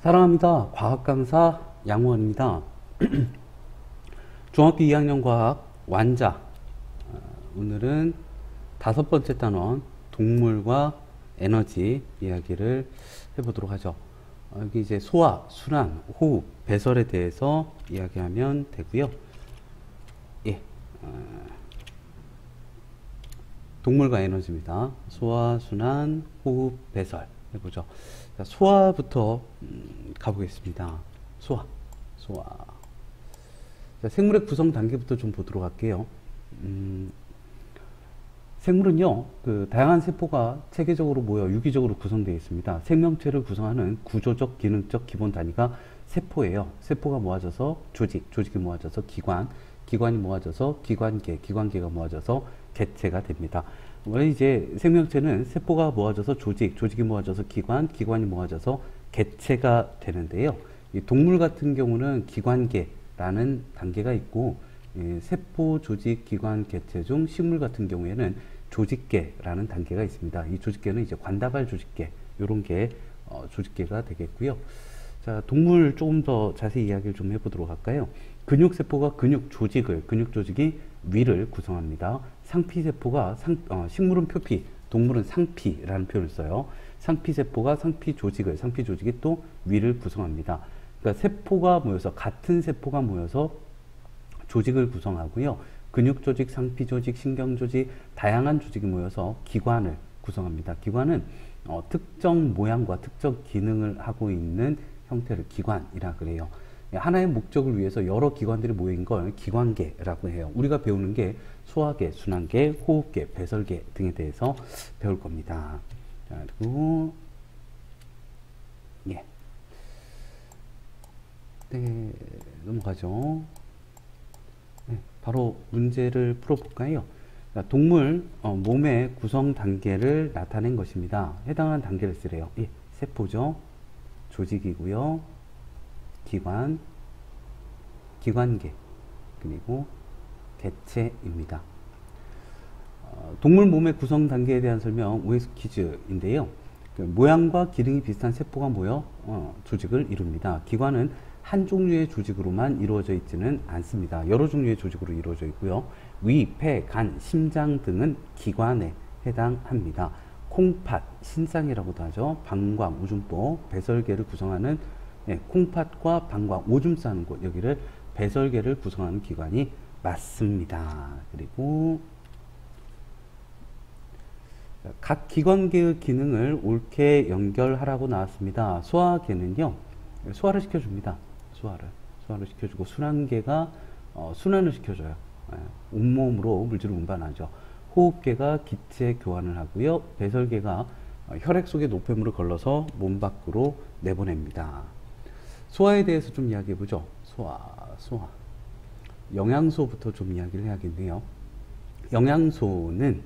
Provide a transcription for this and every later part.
사랑합니다. 과학 강사 양호원입니다. 중학교 2학년 과학 완자. 오늘은 5번째 단원 동물과 에너지 이야기를 해보도록 하죠. 여기 이제 소화, 순환, 호흡, 배설에 대해서 이야기하면 되고요. 예, 동물과 에너지입니다. 소화, 순환, 호흡, 배설 해보죠. 자, 소화부터 가보겠습니다. 소화. 자, 생물의 구성 단계부터 좀 보도록 할게요. 생물은요, 다양한 세포가 체계적으로 모여 유기적으로 구성되어 있습니다. 생명체를 구성하는 구조적, 기능적 기본 단위가 세포예요. 세포가 모아져서 조직, 조직이 모아져서 기관, 기관이 모아져서 기관계, 기관계가 모아져서 개체가 됩니다. 원래 이제 생명체는 세포가 모아져서 조직, 조직이 모아져서 기관, 기관이 모아져서 개체가 되는데요. 이 동물 같은 경우는 기관계라는 단계가 있고, 세포, 조직, 기관, 개체 중 식물 같은 경우에는 조직계라는 단계가 있습니다. 이 조직계는 이제 관다발 조직계, 요런 게 조직계가 되겠고요. 자, 동물 조금 더 자세히 이야기를 좀 해보도록 할까요? 근육세포가 근육 조직이 위를 구성합니다. 상피세포가 식물은 표피, 동물은 상피라는 표현을 써요. 상피세포가 상피 조직이 또 위를 구성합니다. 그러니까 세포가 모여서, 같은 세포가 모여서 조직을 구성하고요. 근육조직, 상피조직, 신경조직, 다양한 조직이 모여서 기관을 구성합니다. 기관은 특정 모양과 특정 기능을 하고 있는 형태를 기관이라 그래요. 하나의 목적을 위해서 여러 기관들이 모인 걸 기관계라고 해요. 우리가 배우는 게 소화계, 순환계, 호흡계, 배설계 등에 대해서 배울 겁니다. 자, 그리고 네, 넘어가죠. 네, 바로 문제를 풀어볼까요? 자, 동물 몸의 구성 단계를 나타낸 것입니다. 해당하는 단계를 쓰래요. 예, 세포죠. 조직이고요. 기관, 기관계, 그리고 개체입니다. 동물 몸의 구성 단계에 대한 설명 OX 퀴즈인데요. 모양과 기능이 비슷한 세포가 모여 조직을 이룹니다. 기관은 한 종류의 조직으로만 이루어져 있지는 않습니다. 여러 종류의 조직으로 이루어져 있고요. 위, 폐, 간, 심장 등은 기관에 해당합니다. 콩팥, 신장이라고도 하죠. 방광, 오줌보, 배설계를 구성하는 콩팥과 방광, 오줌 싸는 곳, 여기를 배설계를 구성하는 기관이 맞습니다. 그리고 각 기관계의 기능을 옳게 연결하라고 나왔습니다. 소화계는요, 소화를 시켜줍니다. 소화를 시켜주고, 순환계가 순환을 시켜줘요. 온몸으로 물질을 운반하죠. 호흡계가 기체 교환을 하고요. 배설계가 혈액 속에 노폐물을 걸러서 몸 밖으로 내보냅니다. 소화에 대해서 좀 이야기해보죠. 소화. 영양소부터 좀 이야기를 해야겠네요. 영양소는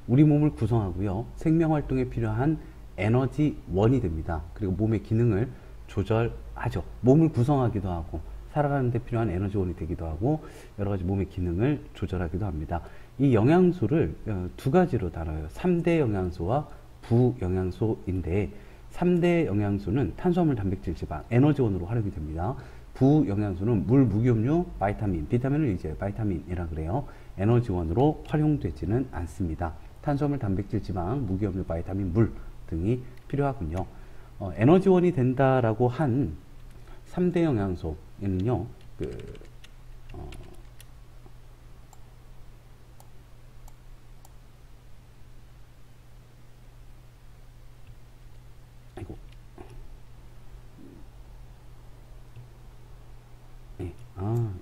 우리 몸을 구성하고요. 생명활동에 필요한 에너지원이 됩니다. 그리고 몸의 기능을 조절하죠. 몸을 구성하기도 하고, 살아가는 데 필요한 에너지원이 되기도 하고, 여러 가지 몸의 기능을 조절하기도 합니다. 이 영양소를 두 가지로 나눠요. 3대 영양소와 부영양소인데, 3대 영양소는 탄수화물, 단백질, 지방, 에너지원으로 활용이 됩니다. 부영양소는 물, 무기염류, 비타민을 이제 바이타민이라 그래요. 에너지원으로 활용되지는 않습니다. 탄수화물, 단백질, 지방, 무기염류, 바이타민, 물 등이 필요하군요. 에너지원이 된다라고 한 3대 영양소에는요,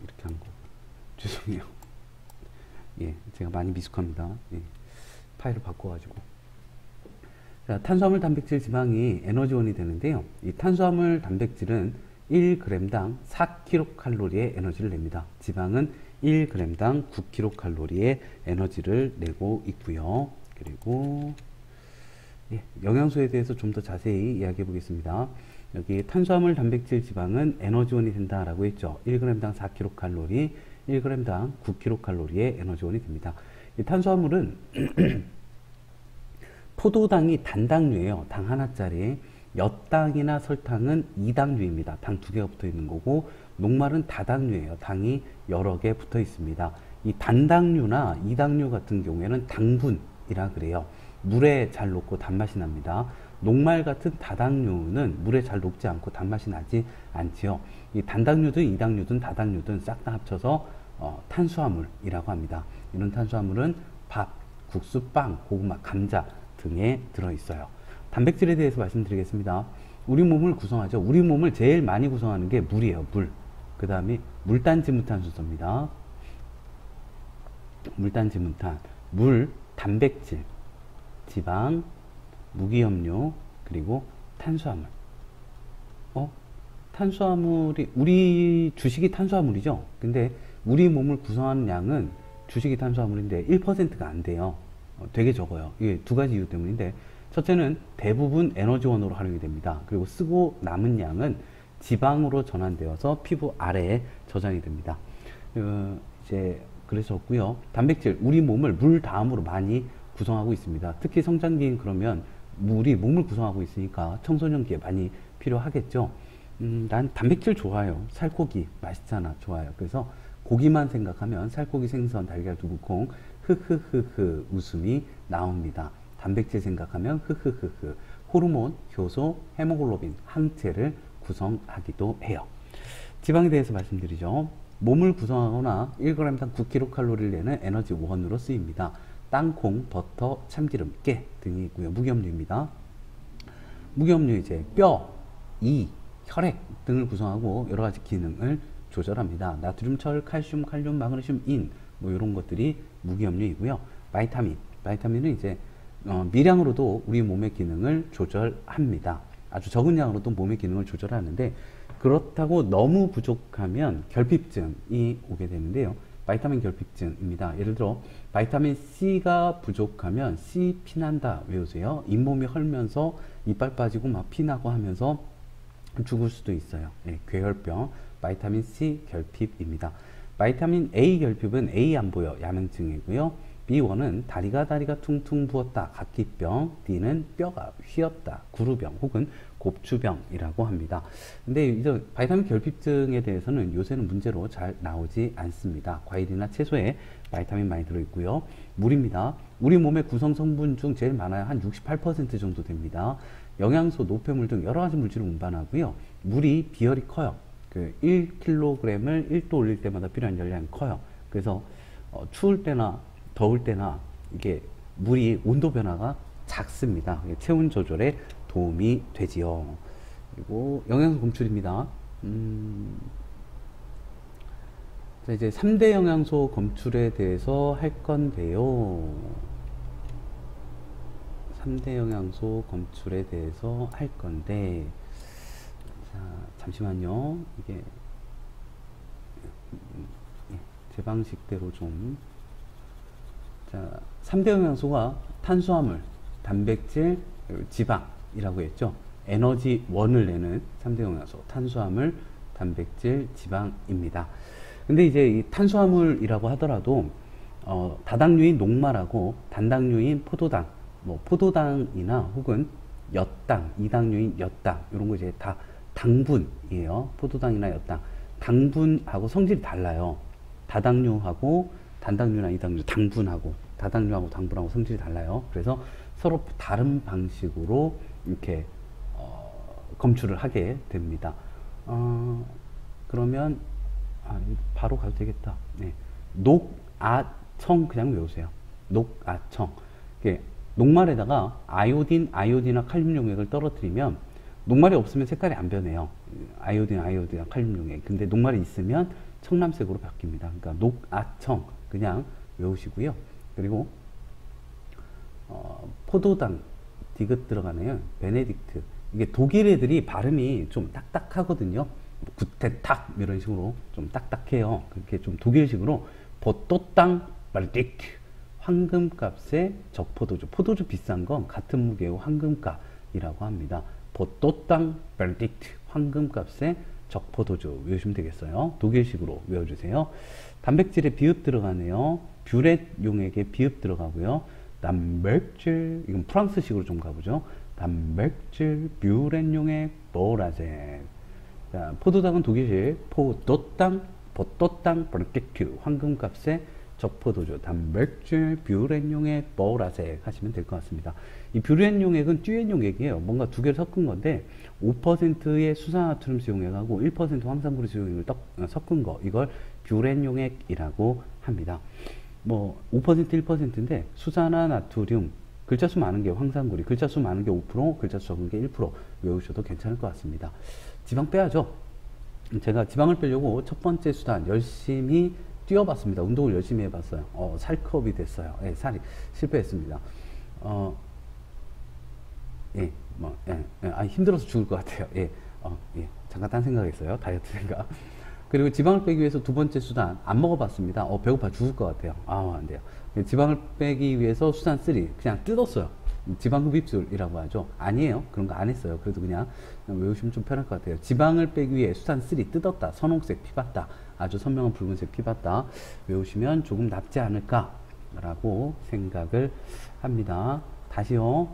이렇게 한 거. 죄송해요. 예, 제가 많이 미숙합니다. 예, 파일을 바꿔가지고. 자, 탄수화물, 단백질, 지방이 에너지원이 되는데요. 이 탄수화물, 단백질은 1g당 4kcal의 에너지를 냅니다. 지방은 1g당 9kcal의 에너지를 내고 있고요. 그리고 예, 영양소에 대해서 좀 더 자세히 이야기해 보겠습니다. 여기 탄수화물, 단백질, 지방은 에너지원이 된다라고 했죠. 1g당 4kcal, 1g당 9kcal의 에너지원이 됩니다. 이 탄수화물은 포도당이 단당류예요. 당 하나짜리. 엿당이나 설탕은 이당류입니다. 당 두 개가 붙어 있는 거고, 녹말은 다당류예요. 당이 여러 개 붙어 있습니다. 이 단당류나 이당류 같은 경우에는 당분이라 그래요. 물에 잘 녹고 단맛이 납니다. 녹말 같은 다당류는 물에 잘 녹지 않고 단맛이 나지 않지요. 이 단당류든 이당류든 다당류든 싹 다 합쳐서 탄수화물이라고 합니다. 이런 탄수화물은 밥, 국수, 빵, 고구마, 감자 등에 들어있어요. 단백질에 대해서 말씀드리겠습니다. 우리 몸을 구성하죠. 우리 몸을 제일 많이 구성하는 게 물이에요. 물. 그 다음에 물단지무탄수소입니다. 물단지무탄, 물, 단백질, 지방, 무기염료, 그리고 탄수화물. 탄수화물이, 우리 주식이 탄수화물이죠. 근데 우리 몸을 구성하는 양은 주식이 탄수화물인데 1%가 안 돼요. 되게 적어요. 이게 두 가지 이유 때문인데, 첫째는 대부분 에너지원으로 활용이 됩니다. 그리고 쓰고 남은 양은 지방으로 전환되어서 피부 아래에 저장이 됩니다. 이제 그래서고요. 단백질, 우리 몸을 물 다음으로 많이 구성하고 있습니다. 특히 성장기인 그러면 물이 몸을 구성하고 있으니까 청소년기에 많이 필요하겠죠. 난 단백질 좋아요. 살코기 맛있잖아. 좋아요. 그래서 고기만 생각하면 살코기, 생선, 달걀, 두부콩 흐흐흐흐 웃음이 나옵니다. 단백질 생각하면 흐흐흐흐. 호르몬, 효소, 헤모글로빈, 항체를 구성하기도 해요. 지방에 대해서 말씀드리죠. 몸을 구성하거나 1g당 9kcal를 내는 에너지원으로 쓰입니다. 땅콩, 버터, 참기름, 깨 등이 있고요. 무기염류입니다. 무기염류 이제 뼈, 이, 혈액 등을 구성하고 여러 가지 기능을 조절합니다. 나트륨, 철, 칼슘, 칼륨, 마그네슘, 인, 뭐 이런 것들이 무기염류이고요. 바이타민은 이제 미량으로도 우리 몸의 기능을 조절합니다. 아주 적은 양으로도 몸의 기능을 조절하는데, 그렇다고 너무 부족하면 결핍증이 오게 되는데요. 바이타민 결핍증입니다. 예를 들어 바이타민 C가 부족하면 C 피난다 외우세요. 잇몸이 헐면서 이빨 빠지고 막 피나고 하면서 죽을 수도 있어요. 네, 괴혈병, 바이타민 C 결핍입니다. 바이타민 A 결핍은 A 안 보여 야맹증이고요. B1은 다리가 퉁퉁 부었다 각기병, D는 뼈가 휘었다 구루병 혹은 곱추병이라고 합니다. 근데 이제 바이타민 결핍증에 대해서는 요새는 문제로 잘 나오지 않습니다. 과일이나 채소에 바이타민 많이 들어있고요. 물입니다. 우리 몸의 구성 성분 중 제일 많아야 한 68% 정도 됩니다. 영양소, 노폐물 등 여러 가지 물질을 운반하고요. 물이 비열이 커요. 그 1kg을 1도 올릴 때마다 필요한 열량이 커요. 그래서 추울 때나 더울 때나 이게 물이 온도 변화가 작습니다. 체온 조절에 도움이 되지요. 그리고 영양소 검출입니다. 자, 이제 3대 영양소 검출에 대해서 할 건데요. 3대 영양소 검출에 대해서 할 건데, 자, 잠시만요. 이게 제 방식대로 좀. 자, 3대 영양소가 탄수화물, 단백질, 지방이라고 했죠. 에너지원을 내는 3대 영양소, 탄수화물, 단백질, 지방입니다. 근데 이제 이 탄수화물이라고 하더라도 다당류인 녹말하고 단당류인 포도당, 뭐 포도당이나 혹은 엿당, 이당류인 엿당 이런 거 이제 다 당분이에요. 포도당이나 엿당, 당분하고 성질이 달라요. 다당류하고 단당류나 이당류, 당분하고 다당류하고 당분하고 성질이 달라요. 그래서 서로 다른 방식으로 이렇게 검출을 하게 됩니다. 그러면 바로 가도 되겠다. 네. 녹아청 그냥 외우세요. 녹아청. 녹말에다가 아이오딘이나 칼륨 용액을 떨어뜨리면, 녹말이 없으면 색깔이 안 변해요. 아이오딘이나 칼륨 용액. 근데 녹말이 있으면 청람색으로 바뀝니다. 그러니까 녹아청 그냥 외우시고요. 그리고 포도당 디귿 들어가네요. 베네딕트. 이게 독일 애들이 발음이 좀 딱딱하거든요. 구테탁 이런 식으로 좀 딱딱해요. 그렇게 좀 독일식으로 포도당 말딕 황금값의 적포도주. 포도주 비싼 건 같은 무게의 황금값이라고 합니다. 포도당 말딕 황금값의 적포도주 외우시면 되겠어요. 독일식으로 외워주세요. 단백질에 비읍 들어가네요. 뷰렛 용액에 비읍 들어가고요. 단백질, 이건 프랑스식으로 좀 가보죠. 단백질, 뷰렌용액, 보라색. 자, 포도당은 독일식 포도당, 포도당, 프로젝트, 황금값의 적포도주, 단백질, 뷰렌용액, 보라색 하시면 될 것 같습니다. 이 뷰렌용액은 듀엔용액이에요. 뭔가 두 개를 섞은 건데 5%의 수산화트륨 수용액하고 1% 황산구리 수용액을 섞은 거, 이걸 뷰렌용액이라고 합니다. 뭐 5%, 1%인데 수산화나트륨, 글자 수 많은 게 황산구리, 글자 수 많은 게 5%, 글자 수 적은 게 1% 외우셔도 괜찮을 것 같습니다. 지방 빼야죠. 제가 지방을 빼려고 첫 번째 수단 열심히 뛰어봤습니다. 운동을 열심히 해봤어요. 살컵이 됐어요. 예, 살이 실패했습니다. 힘들어서 죽을 것 같아요. 잠깐 딴 생각했어요. 다이어트 생각. 그리고 지방을 빼기 위해서 두 번째 수단 안 먹어봤습니다. 배고파 죽을 것 같아요. 안 돼요. 지방을 빼기 위해서 수단 3 그냥 뜯었어요. 지방 흡입술이라고 하죠. 아니에요. 그런 거 안 했어요. 그래도 그냥 외우시면 좀 편할 것 같아요. 지방을 빼기 위해 수단 3 뜯었다. 선홍색 피봤다. 아주 선명한 붉은색 피봤다. 외우시면 조금 낫지 않을까 라고 생각을 합니다. 다시요.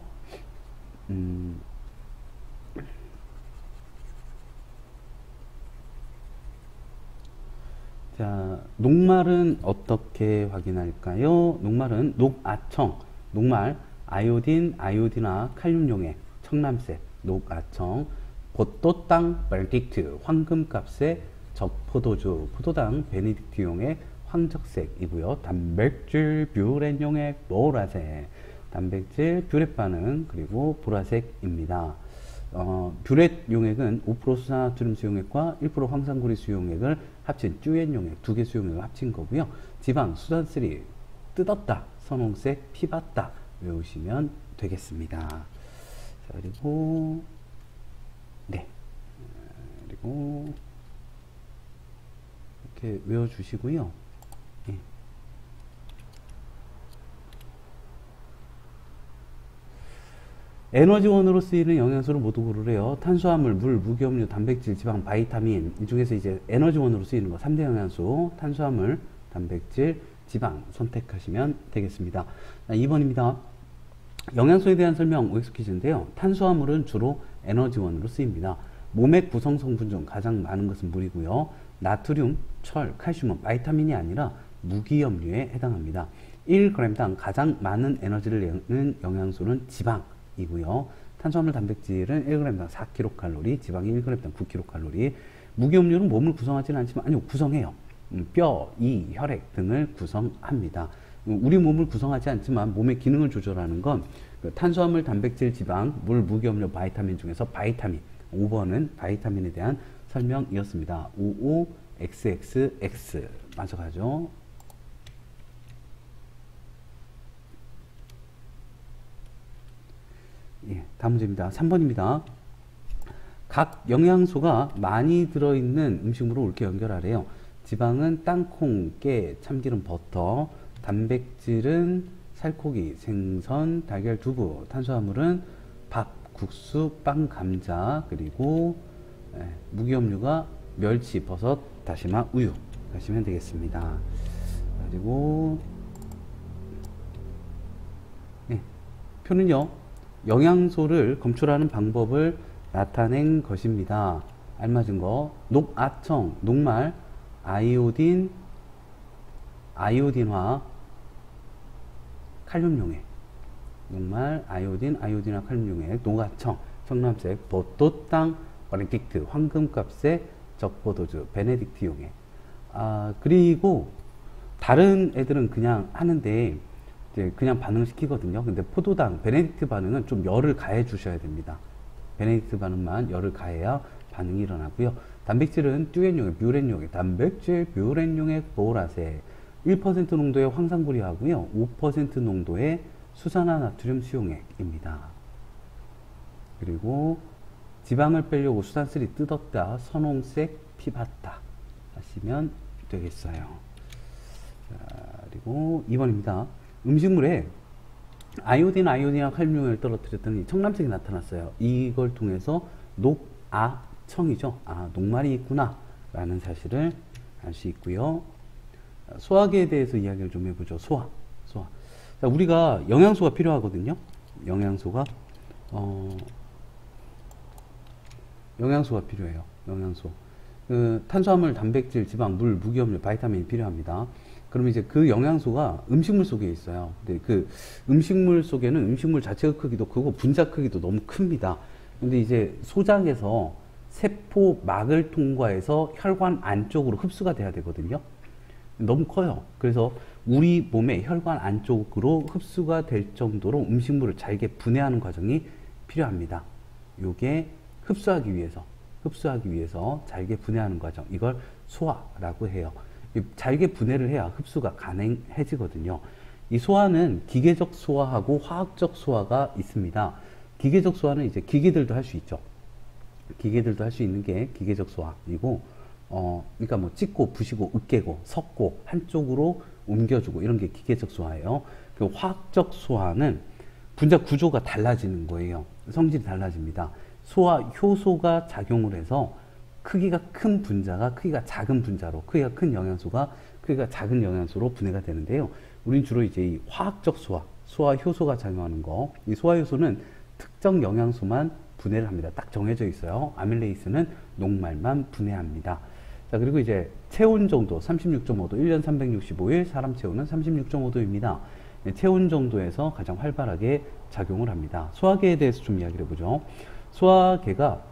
자, 녹말은 어떻게 확인할까요? 녹말은 녹아청, 녹말, 아이오딘, 아이오딘화, 칼륨용액, 청남색, 녹아청, 포도당, 베네딕트, 황금값의 적포도주, 포도당, 베네딕트용액, 황적색이고요. 단백질, 뷰렌용액, 보라색, 단백질, 뷰렛 반응, 그리고 보라색입니다. 뷰렛 용액은 5% 수산화트륨 수용액과 1% 황산구리 수용액을 합친 듀엔 용액, 두 개 수용액을 합친 거고요. 지방, 수산 3 뜯었다, 선홍색 피봤다 외우시면 되겠습니다. 자, 그리고 그리고 이렇게 외워주시고요. 에너지원으로 쓰이는 영양소를 모두 고르래요. 탄수화물, 물, 무기업류, 단백질, 지방, 바이타민. 이 중에서 이제 에너지원으로 쓰이는 거 3대 영양소, 탄수화물, 단백질, 지방 선택하시면 되겠습니다. 2번입니다. 영양소에 대한 설명 OX 퀴즈인데요. 탄수화물은 주로 에너지원으로 쓰입니다. 몸의 구성 성분 중 가장 많은 것은 물이고요. 나트륨, 철, 칼슘은 바이타민이 아니라 무기염류에 해당합니다. 1g당 가장 많은 에너지를 내는 영양소는 지방 이고요. 탄수화물 단백질은 1g당 4kcal, 지방이 1g당 9kcal. 무기염류는 몸을 구성하지는 않지만 아니요, 구성해요. 뼈, 이, 혈액 등을 구성합니다. 우리 몸을 구성하지 않지만 몸의 기능을 조절하는 건 탄수화물, 단백질, 지방, 물, 무기염류, 바이타민 중에서 바이타민, 5번은 바이타민에 대한 설명이었습니다. 55XXX 맞아가죠. 다음 문제입니다. 3번입니다. 각 영양소가 많이 들어있는 음식물을 이렇게 연결하래요. 지방은 땅콩, 깨, 참기름, 버터, 단백질은 살코기, 생선, 달걀, 두부, 탄수화물은 밥, 국수, 빵, 감자, 그리고 무기염류가 멸치, 버섯, 다시마, 우유 하시면 되겠습니다. 그리고 표는요. 영양소를 검출하는 방법을 나타낸 것입니다. 알맞은 거 녹아청, 녹말, 아이오딘, 아이오딘화, 칼륨용액, 녹말, 아이오딘, 아이오딘화, 칼륨용액, 녹아청, 청남색, 포도당, 베네딕트, 황금값의 적포도주, 베네딕트 용액. 그리고 다른 애들은 그냥 하는데 그냥 반응을 시키거든요. 근데 포도당, 베네딕트 반응은 좀 열을 가해 주셔야 됩니다. 베네딕트 반응만 열을 가해야 반응이 일어나고요. 단백질은 듀엔용액, 뷰렌용액, 단백질, 뷰렌용액, 보라색. 1% 농도의 황산구리하고요. 5% 농도의 수산화나트륨 수용액입니다. 그리고 지방을 빼려고 수산 3 뜯었다, 선홍색 피봤다 하시면 되겠어요. 자, 그리고 2번입니다. 음식물에 아이오딘, 아이오딘이나 칼륨을 떨어뜨렸더니 청남색이 나타났어요. 이걸 통해서 녹아청이죠. 녹말이 있구나 라는 사실을 알 수 있고요. 소화기에 대해서 이야기를 좀 해보죠. 소화. 자, 우리가 영양소가 필요하거든요. 영양소가 어, 영양소가 필요해요. 영양소. 그 탄수화물, 단백질, 지방, 물, 무기염료, 바이타민이 필요합니다. 그러면 이제 그 영양소가 음식물 속에 있어요. 근데 그 음식물 속에는 음식물 자체의 크기도 크고 분자 크기도 너무 큽니다. 근데 이제 소장에서 세포막을 통과해서 혈관 안쪽으로 흡수가 돼야 되거든요. 너무 커요. 그래서 우리 몸의 혈관 안쪽으로 흡수가 될 정도로 음식물을 잘게 분해하는 과정이 필요합니다. 요게 흡수하기 위해서 잘게 분해하는 과정, 이걸 소화라고 해요. 잘게 분해를 해야 흡수가 가능해지거든요. 이 소화는 기계적 소화하고 화학적 소화가 있습니다. 기계적 소화는 이제 기계들도 할 수 있죠. 기계들도 할 수 있는 게 기계적 소화이고, 그러니까 뭐 찢고 부시고 으깨고 섞고 한쪽으로 옮겨주고 이런 게 기계적 소화예요. 그 화학적 소화는 분자 구조가 달라지는 거예요. 성질이 달라집니다. 소화 효소가 작용을 해서 크기가 큰 분자가 크기가 작은 분자로, 크기가 큰 영양소가 크기가 작은 영양소로 분해가 되는데요. 우린 주로 이제 이 화학적 소화 효소가 작용하는 거, 이 소화 효소는 특정 영양소만 분해를 합니다. 딱 정해져 있어요. 아밀레이스는 녹말만 분해합니다. 자, 그리고 이제 체온 정도 36.5도, 1년 365일, 사람 체온은 36.5도입니다. 체온 정도에서 가장 활발하게 작용을 합니다. 소화계에 대해서 좀 이야기를 해보죠. 소화계가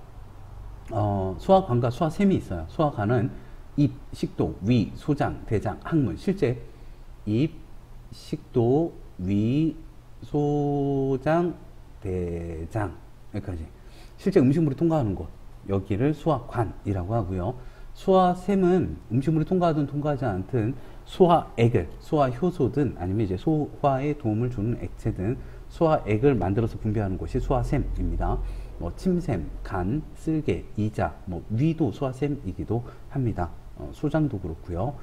소화관과 소화샘이 있어요. 소화관은 입, 식도, 위, 소장, 대장, 항문. 실제 입, 식도, 위, 소장, 대장 여기까지 실제 음식물이 통과하는 곳, 여기를 소화관이라고 하고요. 소화샘은 음식물이 통과하든 통과하지 않든 소화액을, 소화효소든 아니면 이제 소화에 도움을 주는 액체든 소화액을 만들어서 분비하는 곳이 소화샘입니다. 뭐 침샘, 간, 쓸개, 이자, 뭐 위도 소화샘이기도 합니다. 소장도 그렇고요.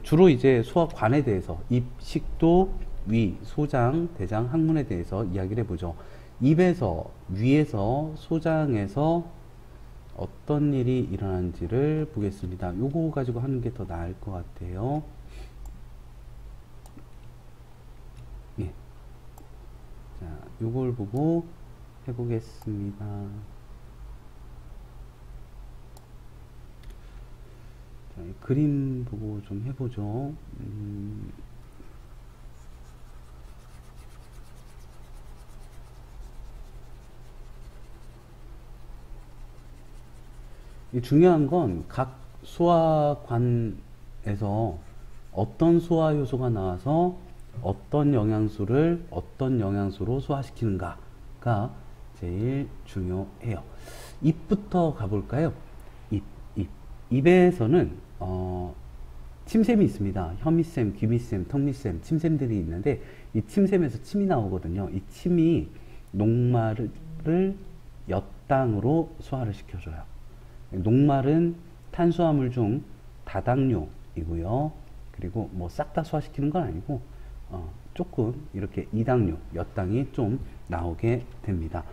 주로 이제 소화관에 대해서 입, 식도, 위, 소장, 대장, 항문에 대해서 이야기를 해보죠. 입에서, 위에서, 소장에서 어떤 일이 일어나는지를 보겠습니다. 요거 가지고 하는 게 더 나을 것 같아요. 예. 자, 요걸 보고 해보겠습니다. 자, 그림 보고 좀 해보죠. 중요한 건 각 소화관에서 어떤 소화 효소가 나와서 어떤 영양소를 어떤 영양소로 소화시키는가가 제일 중요해요. 입부터 가볼까요? 입에서는 침샘이 있습니다. 혀밑샘, 귀밑샘, 턱밑샘, 침샘들이 있는데 이 침샘에서 침이 나오거든요. 이 침이 녹말을 엿당으로 소화를 시켜줘요. 녹말은 탄수화물 중 다당류이고요. 그리고 뭐 싹 다 소화시키는 건 아니고 조금 이렇게 이당류, 엿당이 좀 나오게 됩니다.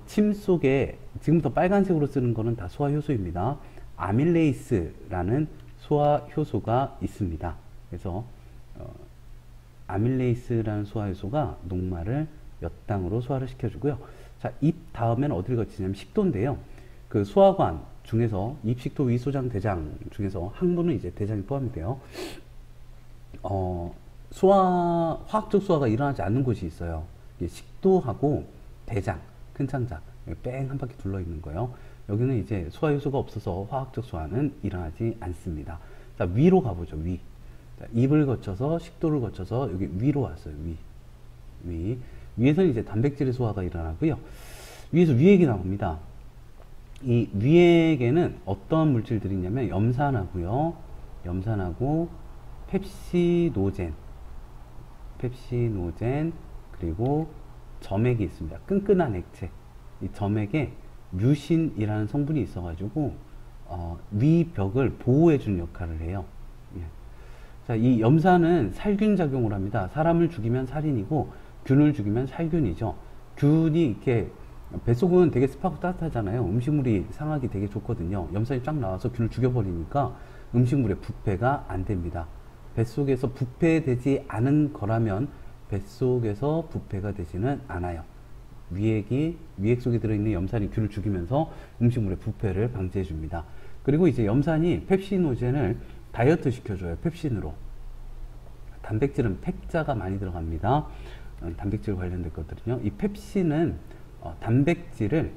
침 속에 지금부터 빨간색으로 쓰는 거는 다 소화효소입니다. 아밀레이스라는 소화효소가 있습니다. 그래서 아밀레이스라는 소화효소가 녹말을 엿당으로 소화를 시켜주고요. 자, 입 다음에는 어디를 거치냐면 식도인데요. 그 소화관 중에서 입, 식도, 위, 소장, 대장 중에서 항문은 이제 대장이 포함이 돼요. 화학적 소화가 일어나지 않는 곳이 있어요. 식도하고 대장, 큰 창자, 뺑 한 바퀴 둘러 있는 거예요. 여기는 이제 소화 효소가 없어서 화학적 소화는 일어나지 않습니다. 자, 위로 가보죠. 위. 자, 입을 거쳐서 식도를 거쳐서 여기 위로 왔어요. 위에서는 이제 단백질의 소화가 일어나고요. 위에서 위액이 나옵니다. 이 위액에는 어떤 물질들이 있냐면 염산하고요. 염산하고 펩시노젠 그리고 점액이 있습니다. 끈끈한 액체. 이 점액에 뮤신이라는 성분이 있어가지고 위벽을 보호해주는 역할을 해요. 예. 자, 이 염산은 살균 작용을 합니다. 사람을 죽이면 살인이고 균을 죽이면 살균이죠. 균이 이렇게 뱃속은 되게 습하고 따뜻하잖아요. 음식물이 상하기 되게 좋거든요. 염산이 쫙 나와서 균을 죽여버리니까 음식물의 부패가 안 됩니다. 뱃속에서 부패되지 않은 거라면 뱃속에서 부패가 되지는 않아요. 위액 속에 들어있는 염산이 균을 죽이면서 음식물의 부패를 방지해 줍니다. 그리고 이제 염산이 펩시노젠을 다이어트 시켜줘요. 펩신으로. 단백질은 펩자가 많이 들어갑니다. 단백질 관련된 것들은요. 이 펩신은 단백질을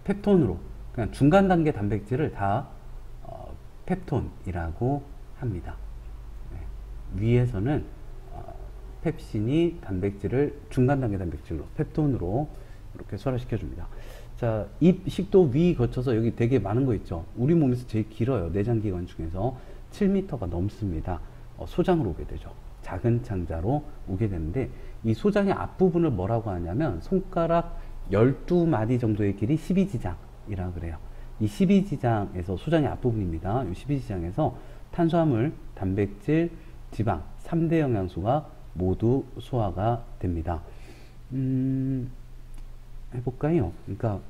펩톤으로, 그냥 중간 단계 단백질을 다 펩톤이라고 합니다. 네. 위에서는 펩신이 단백질을 중간 단계 단백질로 펩톤으로 이렇게 소화시켜 줍니다. 자, 입, 식도, 위 거쳐서 여기 되게 많은 거 있죠. 우리 몸에서 제일 길어요. 내장기관 중에서 7m가 넘습니다. 소장으로 오게 되죠. 작은 창자로 오게 되는데, 이 소장의 앞부분을 뭐라고 하냐면 손가락 12마디 정도의 길이 12지장이라고 그래요. 이 12지장에서 소장의 앞부분입니다. 이 12지장에서 탄수화물, 단백질, 지방 3대 영양소가 모두 소화가 됩니다. 해볼까요? 그러니까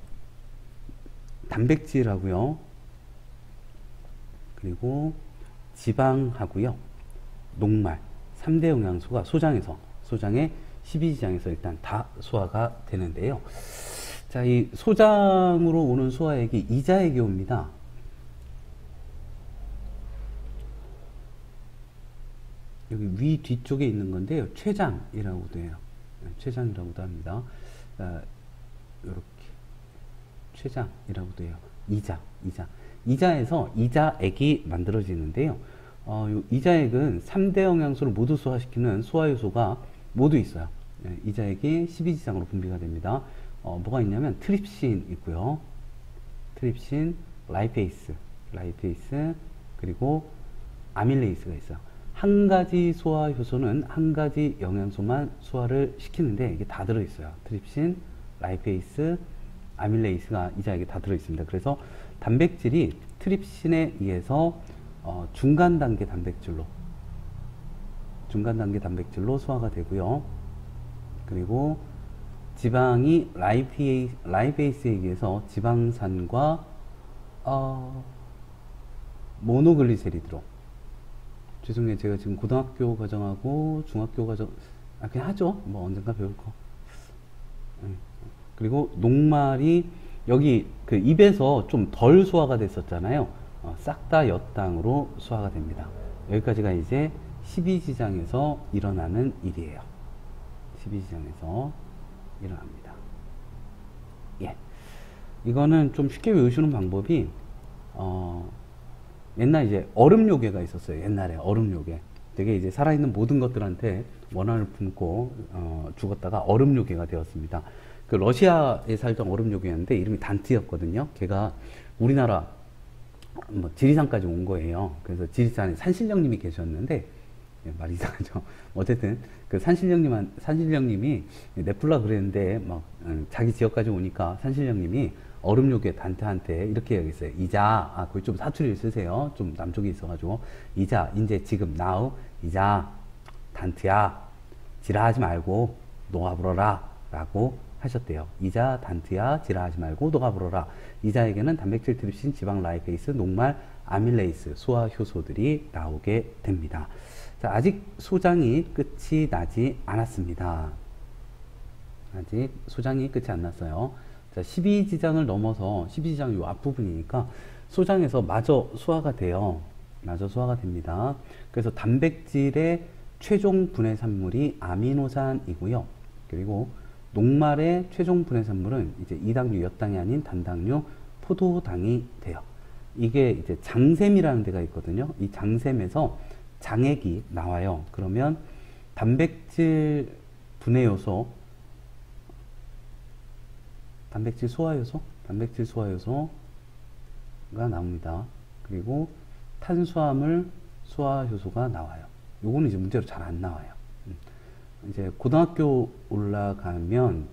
단백질하고요, 그리고 지방하고요, 녹말 3대 영양소가 소장의 12지장에서 일단 다 소화가 되는데요. 자, 이 소장으로 오는 소화액이 이자액이 옵니다. 여기 위 뒤쪽에 있는 건데요. 췌장이라고도 해요. 췌장이라고도 합니다. 이렇게 췌장이라고도 해요. 이자에서 이자액이 만들어지는데요. 요 이자액은 3대 영양소를 모두 소화시키는 소화효소가 모두 있어요. 이자액이 12지장으로 분비가 됩니다. 뭐가 있냐면 트립신 있고요. 트립신, 라이페이스, 그리고 아밀레이스가 있어요. 한 가지 소화 효소는 한 가지 영양소만 소화를 시키는데 이게 다 들어있어요. 트립신, 라이페이스, 아밀레이스가 이자액에 다 들어있습니다. 그래서 단백질이 트립신에 의해서 중간 단계 단백질로 소화가 되고요. 그리고 지방이 라이페이스에 의해서 지방산과 모노글리세리드로, 죄송해요. 제가 지금 고등학교 과정하고 중학교 과정, 그냥 하죠. 뭐 언젠가 배울 거. 그리고 녹말이 여기 그 입에서 좀 덜 소화가 됐었잖아요. 싹 다 엿당으로 소화가 됩니다. 여기까지가 이제 12지장에서 일어나는 일이에요. 12지장에서 일어납니다. 예. 이거는 좀 쉽게 외우시는 방법이, 옛날 이제 얼음 요괴가 있었어요. 옛날에 얼음 요괴. 되게 이제 살아있는 모든 것들한테 원한을 품고 죽었다가 얼음 요괴가 되었습니다. 그 러시아에 살던 얼음 요괴였는데 이름이 단트였거든요. 걔가 우리나라 뭐 지리산까지 온 거예요. 그래서 지리산에 산신령님이 계셨는데, 말 이상하죠. 어쨌든 그 산신령님이 내풀라 그랬는데 막 자기 지역까지 오니까 산신령님이 얼음 요괴 단트한테 이렇게 얘기했어요. 이자, 거기 좀 사투리를 쓰세요. 좀 남쪽에 있어가지고. 이자, 이제 지금 now, 이자, 단트야, 지랄하지 말고 녹아 불어라 라고 하셨대요. 이자, 단트야, 지랄하지 말고 녹아 불어라. 이자에게는 단백질, 트립신, 지방, 라이페이스, 녹말, 아밀레이스, 소화 효소들이 나오게 됩니다. 자, 아직 소장이 끝이 나지 않았습니다. 아직 소장이 끝이 안 났어요. 자, 12지장을 넘어서 12지장 요 앞부분이니까 소장에서 마저 소화가 돼요. 마저 소화가 됩니다. 그래서 단백질의 최종 분해산물이 아미노산이고요. 그리고 녹말의 최종 분해산물은 이제 이당류, 엿당이 아닌 단당류, 포도당이 돼요. 이게 이제 장샘이라는 데가 있거든요. 이 장샘에서 장액이 나와요. 그러면 단백질 분해요소, 단백질 소화효소가 나옵니다. 그리고 탄수화물 소화효소가 나와요. 요거는 이제 문제로 잘 안 나와요. 이제 고등학교 올라가면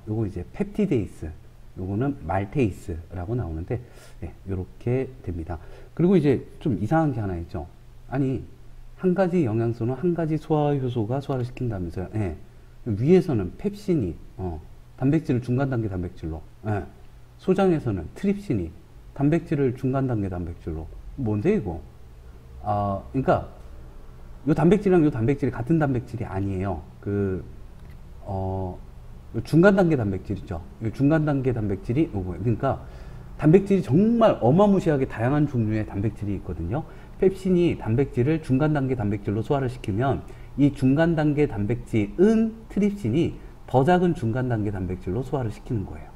요거 이제 펩티데이스, 요거는 말테이스라고 나오는데, 네, 요렇게 됩니다. 그리고 이제 좀 이상한 게 하나 있죠. 아니, 한 가지 영양소는 한 가지 소화효소가 소화를 시킨다면서요. 네. 위에서는 펩신이 단백질을 중간 단계 단백질로, 네. 소장에서는 트립신이 단백질을 중간 단계 단백질로. 뭔데 이거? 그러니까 요 단백질이랑 요 단백질이 같은 단백질이 아니에요. 그, 어, 중간 단계 단백질이죠. 이 중간 단계 단백질이 요거예요. 그러니까 단백질이 정말 어마무시하게 다양한 종류의 단백질이 있거든요. 펩신이 단백질을 중간 단계 단백질로 소화를 시키면 이 중간 단계 단백질은 트립신이 더 작은 중간 단계 단백질로 소화를 시키는 거예요.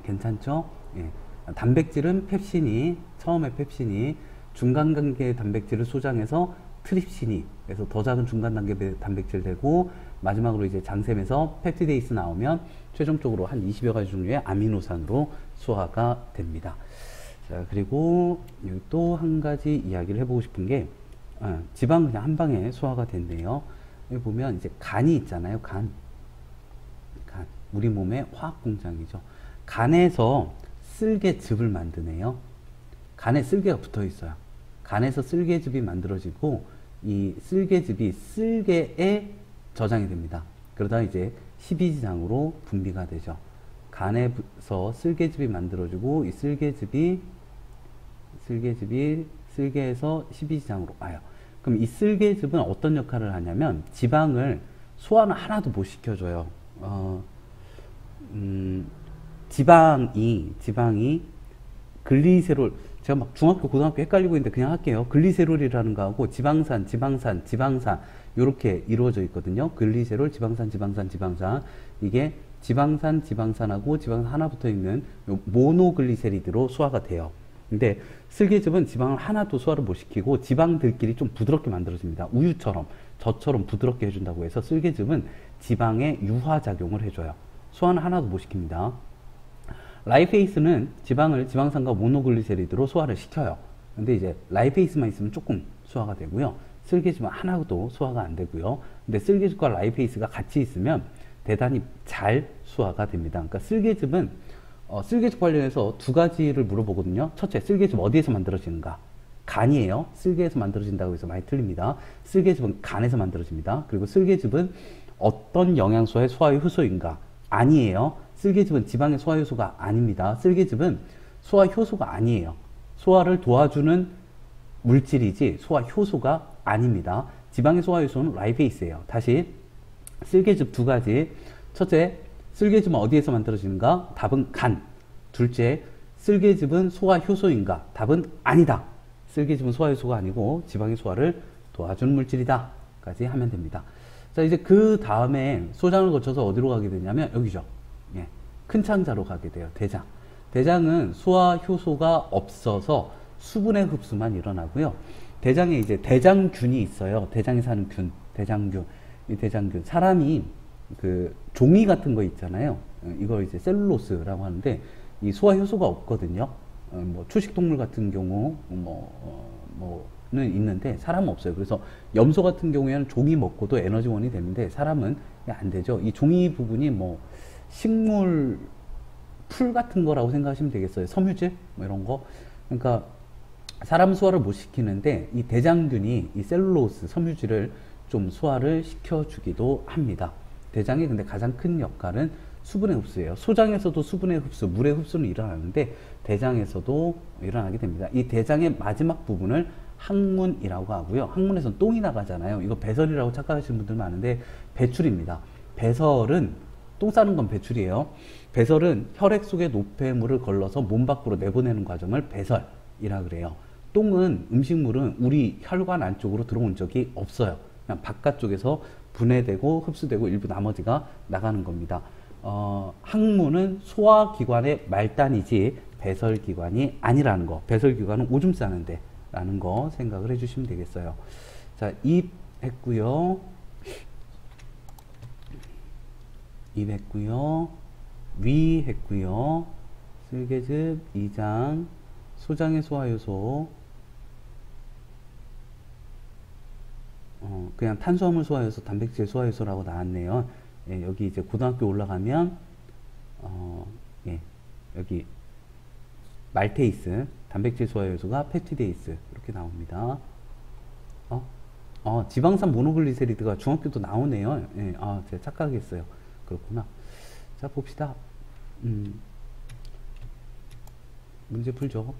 괜찮죠? 예. 단백질은 펩신이 처음에 펩신이 중간 단계 단백질을 소장해서 트립신이 그래서 더 작은 중간 단계 단백질 되고 마지막으로 이제 장샘에서 펩티데이스 나오면 최종적으로 한 20여 가지 종류의 아미노산으로 소화가 됩니다. 자, 그리고 또 한 가지 이야기를 해보고 싶은 게 지방 그냥 한 방에 소화가 된대요. 여기 보면 이제 간이 있잖아요. 간. 우리 몸의 화학 공장이죠. 간에서 쓸개즙을 만드네요. 간에 쓸개가 붙어 있어요. 간에서 쓸개즙이 만들어지고 이 쓸개즙이 쓸개에 저장이 됩니다. 그러다 이제 십이지장으로 분비가 되죠. 간에서 쓸개즙이 만들어지고 이 쓸개즙이 쓸개에서 십이지장으로 와요. 그럼 이 쓸개즙은 어떤 역할을 하냐면 지방을 소화는 하나도 못 시켜줘요. 지방이 글리세롤, 제가 막 중학교, 고등학교 헷갈리고 있는데 그냥 할게요. 글리세롤이라는 거하고 지방산, 요렇게 이루어져 있거든요. 글리세롤, 지방산. 이게 지방산하고 지방산 하나 붙어 있는 모노글리세리드로 소화가 돼요. 근데 쓸개즙은 지방을 하나도 소화를 못 시키고 지방들끼리 좀 부드럽게 만들어집니다. 우유처럼, 젖처럼 부드럽게 해준다고 해서 쓸개즙은 지방에 유화작용을 해줘요. 소화는 하나도 못 시킵니다. 라이페이스는 지방을 지방산과 모노글리세리드로 소화를 시켜요. 근데 이제 라이페이스만 있으면 조금 소화가 되고요. 쓸개즙은 하나도 소화가 안 되고요. 근데 쓸개즙과 라이페이스가 같이 있으면 대단히 잘 소화가 됩니다. 그러니까 쓸개즙은 쓸개즙 관련해서 두 가지를 물어보거든요. 첫째, 쓸개즙 어디에서 만들어지는가? 간이에요. 쓸개에서 만들어진다고 해서 많이 틀립니다. 쓸개즙은 간에서 만들어집니다. 그리고 쓸개즙은 어떤 영양소의 소화 효소인가? 아니에요. 쓸개즙은 지방의 소화 효소가 아닙니다. 쓸개즙은 소화 효소가 아니에요. 소화를 도와주는 물질이지 소화 효소가 아닙니다. 지방의 소화 효소는 라이페이스예요. 다시 쓸개즙 두 가지. 첫째, 쓸개즙은 어디에서 만들어지는가? 답은 간. 둘째, 쓸개즙은 소화 효소인가? 답은 아니다. 쓸개즙은 소화 효소가 아니고 지방의 소화를 도와주는 물질이다. 까지 하면 됩니다. 자, 이제 그 다음에 소장을 거쳐서 어디로 가게 되냐면 여기죠. 예, 큰 창자로 가게 돼요. 대장. 대장은 소화 효소가 없어서 수분의 흡수만 일어나고요. 대장에 이제 대장균이 있어요. 대장에 사는 균, 대장균. 이 대장균. 사람이 그 종이 같은 거 있잖아요. 이걸 이제 셀룰로스라고 하는데 이 소화 효소가 없거든요. 뭐 초식동물 같은 경우 는 있는데 사람은 없어요. 그래서 염소 같은 경우에는 종이 먹고도 에너지원이 되는데 사람은 안 되죠. 이 종이 부분이 뭐 식물 풀 같은 거라고 생각하시면 되겠어요. 섬유질 뭐 이런 거. 그러니까 사람 소화를 못 시키는데 이 대장균이 이 셀룰로스 섬유질을 좀 소화를 시켜주기도 합니다. 대장이 근데 가장 큰 역할은 수분의 흡수예요. 소장에서도 수분의 흡수, 물의 흡수는 일어나는데 대장에서도 일어나게 됩니다. 이 대장의 마지막 부분을 항문이라고 하고요. 항문에서는 똥이 나가잖아요. 이거 배설이라고 착각하시는 분들 많은데 배출입니다. 배설은 똥 싸는 건 배출이에요. 배설은 혈액 속의 노폐물을 걸러서 몸 밖으로 내보내는 과정을 배설이라 그래요. 똥은 음식물은 우리 혈관 안쪽으로 들어온 적이 없어요. 그냥 바깥쪽에서 분해되고 흡수되고 일부 나머지가 나가는 겁니다. 항문은 소화기관의 말단이지 배설기관이 아니라는 거. 배설기관은 오줌 싸는데 라는 거 생각을 해주시면 되겠어요. 자, 입 했고요. 입 했고요. 위 했고요. 쓸개즙, 이장, 소장의 소화효소, 그냥 탄수화물 소화효소, 단백질 소화효소라고 나왔네요. 예, 여기 이제 고등학교 올라가면 예, 여기 말테이스, 단백질 소화효소가 펩티데이스 이렇게 나옵니다. 지방산 모노글리세리드가 중학교도 나오네요. 예, 제가 착각했어요. 그렇구나. 자, 봅시다. 문제 풀죠.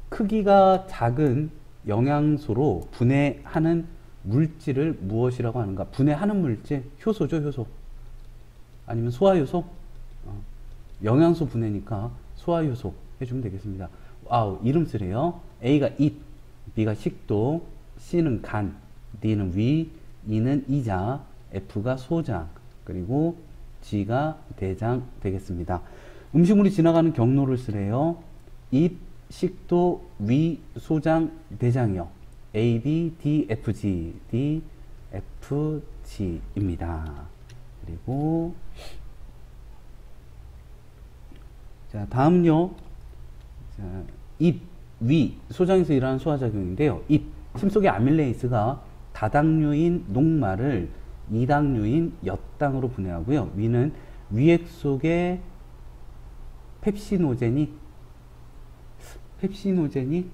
크기가 작은 영양소로 분해하는 물질을 무엇이라고 하는가? 분해하는 물질, 효소죠, 효소. 아니면 소화효소? 영양소 분해니까 소화효소 해주면 되겠습니다. 이름 쓰래요. A가 입, B가 식도, C는 간, D는 위, E는 이자, F가 소장, 그리고 G가 대장 되겠습니다. 음식물이 지나가는 경로를 쓰래요. 입, 식도, 위, 소장, 대장이요. A, B, D, F, G, D, F, G입니다. 그리고 자, 다음요. 자, 입, 위, 소장에서 일어나는 소화작용인데요. 입, 침속의 아밀레이스가 다당류인 녹말을 이당류인 엿당으로 분해하고요. 위는 위액 속에 펩신오젠이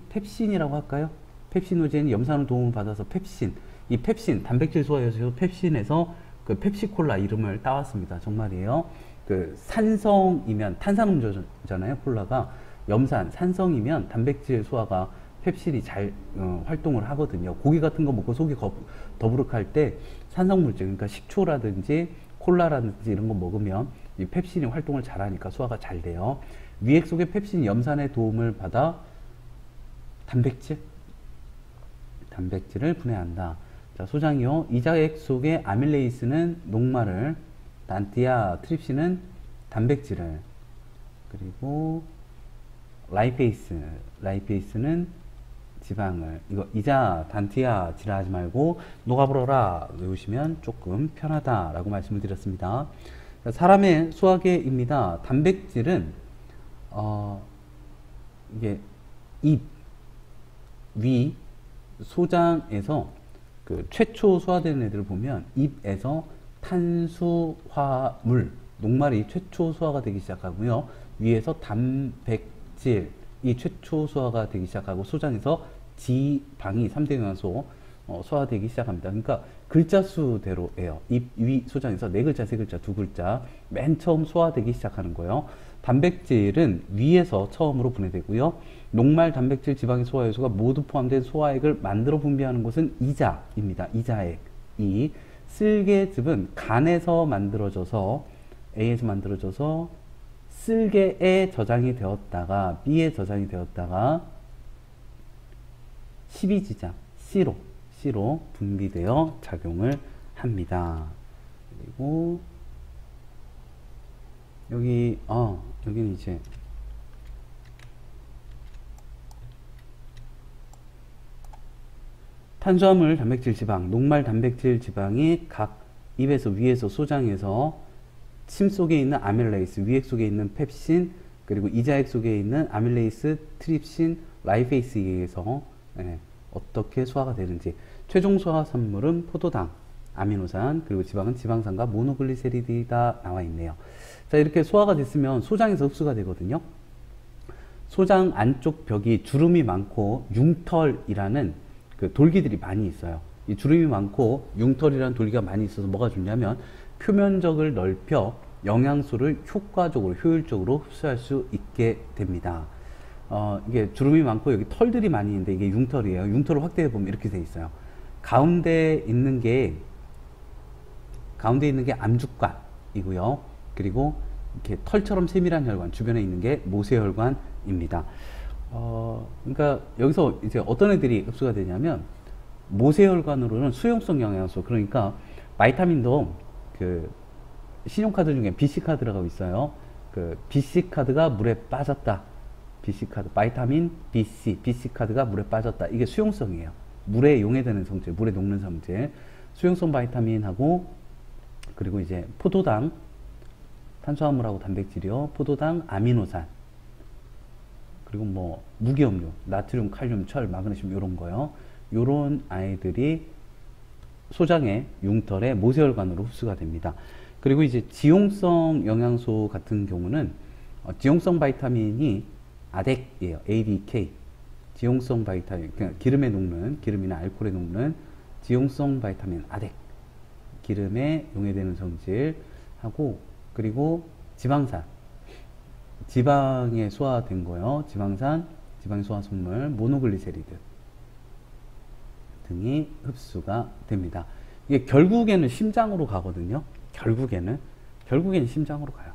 펩신이라고 할까요? 펩신오젠이 염산을 도움을 받아서 펩신, 이 펩신, 단백질 소화에서 펩신에서 그 펩시콜라 이름을 따왔습니다. 정말이에요. 그 산성이면 탄산음료잖아요. 콜라가 염산, 산성이면 단백질 소화가 펩신이 잘 활동을 하거든요. 고기 같은 거 먹고 속이 더부룩할 때 산성물질, 그러니까 식초라든지 콜라라든지 이런 거 먹으면 이 펩신이 활동을 잘하니까 소화가 잘 돼요. 위액 속의 펩신이 염산의 도움을 받아 단백질을 분해한다. 자, 소장이요. 이자액 속의 아밀레이스는 녹말을, 단티아 트립신은 단백질을, 그리고 라이페이스는 지방을. 이거 이자, 단티아 지랄하지 말고 녹아버려라 외우시면 조금 편하다라고 말씀을 드렸습니다. 자, 사람의 소화계입니다. 단백질은 이게 입, 위, 소장에서 그 최초 소화되는 애들을 보면 입에서 탄수화물, 녹말이 최초 소화가 되기 시작하고요. 위에서 단백질이 최초 소화가 되기 시작하고 소장에서 지방이 3대 영양소 소화되기 시작합니다. 그러니까 글자 수대로예요. 입, 위, 소장에서 4글자, 3글자, 2글자 맨 처음 소화되기 시작하는 거예요. 단백질은 위에서 처음으로 분해되고요. 녹말, 단백질, 지방의 소화효소가 모두 포함된 소화액을 만들어 분비하는 것은 이자입니다. 이자액. 이 쓸개즙은 간에서 만들어져서 A에서 만들어져서 쓸개에 저장이 되었다가 B에 저장이 되었다가 12지장 C로 분비되어 작용을 합니다. 그리고 여기는 이제 탄수화물, 단백질, 지방, 녹말, 단백질, 지방이 각 입에서, 위에서, 소장에서 침 속에 있는 아밀레이스, 위액 속에 있는 펩신, 그리고 이자액 속에 있는 아밀레이스, 트립신, 라이페이스에 의해서 어떻게 소화가 되는지. 최종 소화 산물은 포도당, 아미노산, 그리고 지방은 지방산과 모노글리세리드가 나와 있네요. 자, 이렇게 소화가 됐으면 소장에서 흡수가 되거든요. 소장 안쪽 벽이 주름이 많고 융털이라는 그 돌기들이 많이 있어요. 이 주름이 많고 융털이라는 돌기가 많이 있어서 뭐가 좋냐면 표면적을 넓혀 영양소를 효과적으로, 효율적으로 흡수할 수 있게 됩니다. 이게 주름이 많고 여기 털들이 많이 있는데 이게 융털이에요. 융털을 확대해 보면 이렇게 돼 있어요. 가운데 있는 게 암죽관이고요. 그리고 이렇게 털처럼 세밀한 혈관, 주변에 있는 게 모세혈관입니다. 그러니까 여기서 이제 어떤 애들이 흡수가 되냐면 모세혈관으로는 수용성 영양소, 그러니까 바이타민도 그 신용카드 중에 BC 카드 들어가고 있어요. 그 BC 카드가 물에 빠졌다. BC 카드, 바이타민 BC 카드가 물에 빠졌다. 이게 수용성이에요. 물에 용해되는 성질, 물에 녹는 성질. 수용성 바이타민하고, 그리고 이제 포도당, 탄수화물하고 단백질이요. 포도당, 아미노산. 그리고 뭐 무기염료, 나트륨, 칼륨, 철, 마그네슘 이런 거요. 요런 아이들이 소장의 융털의 모세혈관으로 흡수가 됩니다. 그리고 이제 지용성 영양소 같은 경우는 지용성 바이타민이 아덱이에요. ADK. 지용성 바이타민, 그냥 기름에 녹는, 기름이나 알코올에 녹는 지용성 바이타민 아덱. 기름에 용해되는 성질하고, 그리고 지방산. 지방에 소화된 거요. 지방산, 지방의 소화 성물, 모노글리세리드 등이 흡수가 됩니다. 이게 결국에는 심장으로 가거든요. 결국에는 심장으로 가요.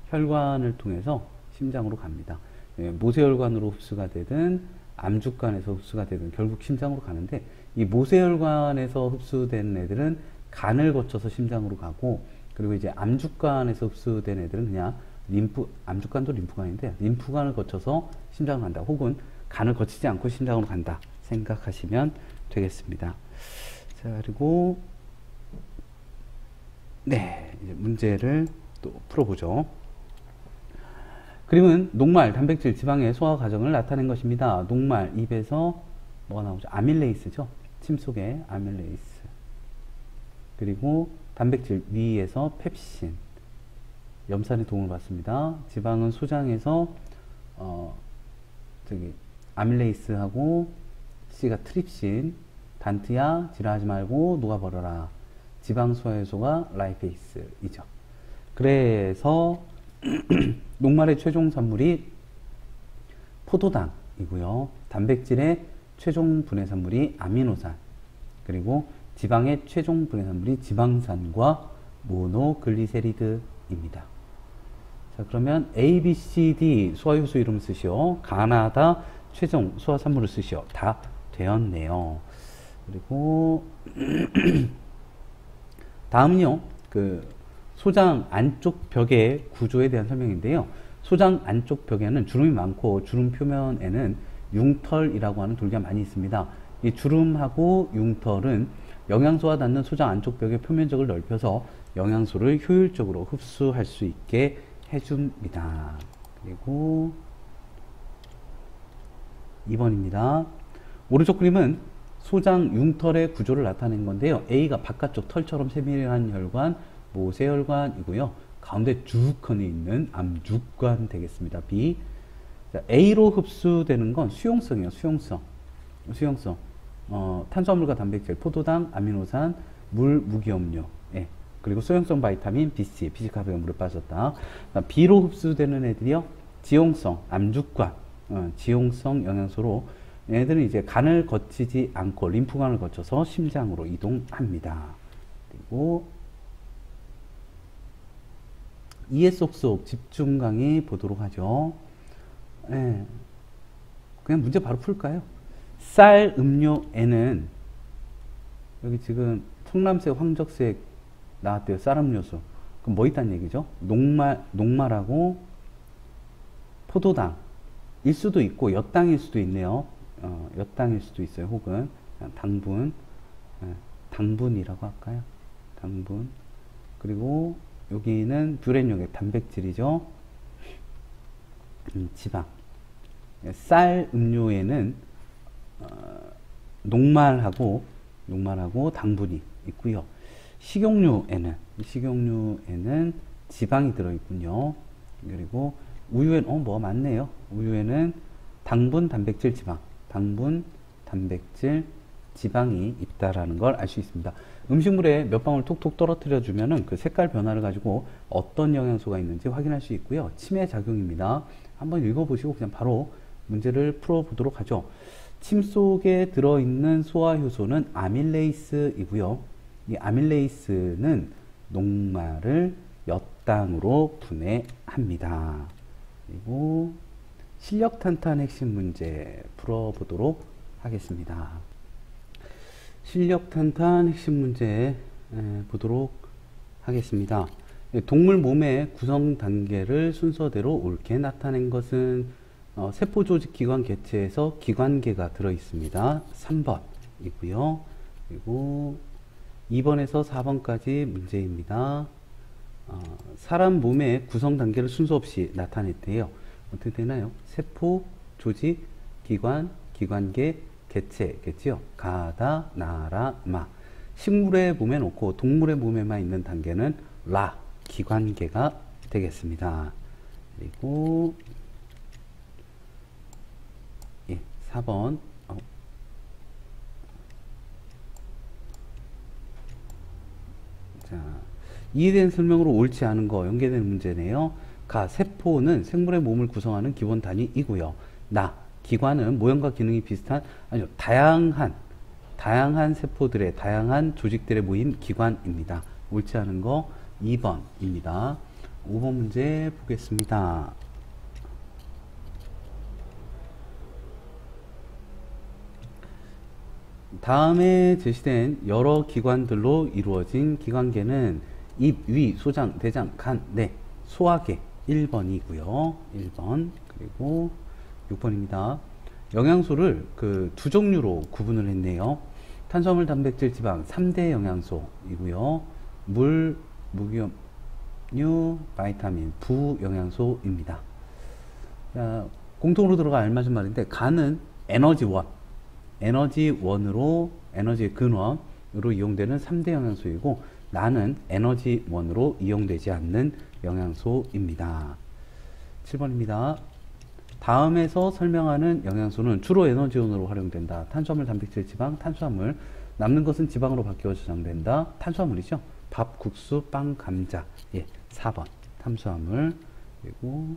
혈관을 통해서 심장으로 갑니다. 모세혈관으로 흡수가 되든 암주관에서 흡수가 되든 결국 심장으로 가는데, 이 모세혈관에서 흡수된 애들은 간을 거쳐서 심장으로 가고, 그리고 이제 암주관에서 흡수된 애들은 그냥 암주관도 림프관인데 림프관을 거쳐서 심장으로 간다, 혹은 간을 거치지 않고 심장으로 간다 생각하시면 되겠습니다. 자, 그리고 네, 이제 문제를 또 풀어보죠. 그림은 녹말, 단백질, 지방의 소화 과정을 나타낸 것입니다. 녹말, 입에서 뭐가 나오죠? 아밀레이스죠. 침 속에 아밀레이스. 그리고 단백질, 위에서 펩신. 염산의 도움을 받습니다. 지방은 소장에서 아밀레이스하고 C가 트립신. 단트야, 지랄하지 말고 녹아버려라. 지방 소화효소가 라이페이스이죠. 그래서 녹말의 최종 산물이 포도당이고요. 단백질의 최종 분해산물이 아미노산, 그리고 지방의 최종 분해산물이 지방산과 모노글리세리드입니다. 자, 그러면 A, B, C, D 소화효소 이름 쓰시오. 가나다 최종 소화산물을 쓰시오. 다 되었네요. 그리고 다음은요, 소장 안쪽 벽의 구조에 대한 설명인데요. 소장 안쪽 벽에는 주름이 많고, 주름 표면에는 융털이라고 하는 돌기가 많이 있습니다. 이 주름하고 융털은 영양소와 닿는 소장 안쪽 벽의 표면적을 넓혀서 영양소를 효율적으로 흡수할 수 있게 해줍니다. 그리고 2번입니다. 오른쪽 그림은 소장 융털의 구조를 나타낸 건데요. A가 바깥쪽 털처럼 세밀한 혈관, 모세혈관이고요. 가운데 쭉 커져 있는 암주관 되겠습니다. B. 자, A로 흡수되는 건 수용성이에요. 수용성. 탄수화물과 단백질, 포도당, 아미노산, 물, 무기염료. 예. 그리고 소용성 바이타민, BC, 비식합의 물에 빠졌다. B로 흡수되는 애들이요. 지용성, 암주관, 지용성 영양소로 얘네들은 이제 간을 거치지 않고 림프관을 거쳐서 심장으로 이동합니다. 그리고 이해 쏙쏙 집중 강의 보도록 하죠. 네. 그냥 문제 바로 풀까요? 쌀 음료에는 여기 지금 청람색, 황적색 나왔대요. 쌀 음료수. 그럼 뭐 있다는 얘기죠? 녹말하고 포도당일 수도 있고 엿당일 수도 있네요. 엿당일 수도 있어요. 혹은 당분, 당분이라고 할까요? 당분. 그리고 여기는 뷰렌용액, 단백질이죠. 지방. 쌀 음료에는 녹말하고 당분이 있고요. 식용유에는 지방이 들어있군요. 그리고 우유에는 뭐가 많네요. 우유에는 당분, 단백질, 지방, 당분, 단백질, 지방이 있다라는 걸 알 수 있습니다. 음식물에 몇 방울 톡톡 떨어뜨려 주면은 그 색깔 변화를 가지고 어떤 영양소가 있는지 확인할 수 있고요. 치매 작용입니다. 한번 읽어보시고 그냥 바로 문제를 풀어보도록 하죠. 침 속에 들어있는 소화효소는 아밀레이스이고요. 이 아밀레이스는 녹말을 엿당으로 분해합니다. 그리고 실력탄탄 핵심 문제 풀어보도록 하겠습니다. 실력탄탄 핵심 문제 보도록 하겠습니다. 동물 몸의 구성 단계를 순서대로 옳게 나타낸 것은 세포 조직 기관 개체에서 기관계가 들어있습니다. 3번이고요. 그리고 2번에서 4번까지 문제입니다. 사람 몸의 구성 단계를 순서 없이 나타냈대요. 어떻게 되나요? 세포, 조직, 기관, 기관계, 개체겠지요. 가다, 나라, 마. 식물의 몸에 놓고 동물의 몸에만 있는 단계는 라, 기관계가 되겠습니다. 그리고 4번. 자, 이해된 설명으로 옳지 않은 거 연계되는 문제네요. 가, 세포는 생물의 몸을 구성하는 기본 단위이고요. 나, 기관은 모형과 기능이 비슷한, 아니요, 다양한 다양한 세포들의, 다양한 조직들의 모임 기관입니다. 옳지 않은 거 2번입니다. 5번 문제 보겠습니다. 다음에 제시된 여러 기관들로 이루어진 기관계는 입, 위, 소장, 대장, 간, 내, 소화계 1번이고요. 1번. 그리고 6번입니다. 영양소를 그 두 종류로 구분을 했네요. 탄수화물, 단백질, 지방 3대 영양소이고요. 물, 무기염류, 바이타민, 부영양소입니다. 자, 공통으로 들어가 알맞은 말인데, 간은 에너지원, 에너지원으로, 에너지의 근원으로 이용되는 3대 영양소이고, 나는 에너지원으로 이용되지 않는 영양소입니다. 7번입니다. 다음에서 설명하는 영양소는 주로 에너지원으로 활용된다. 탄수화물, 단백질, 지방, 탄수화물. 남는 것은 지방으로 바뀌어 저장된다. 탄수화물이죠. 밥, 국수, 빵, 감자. 예, 4번. 탄수화물. 그리고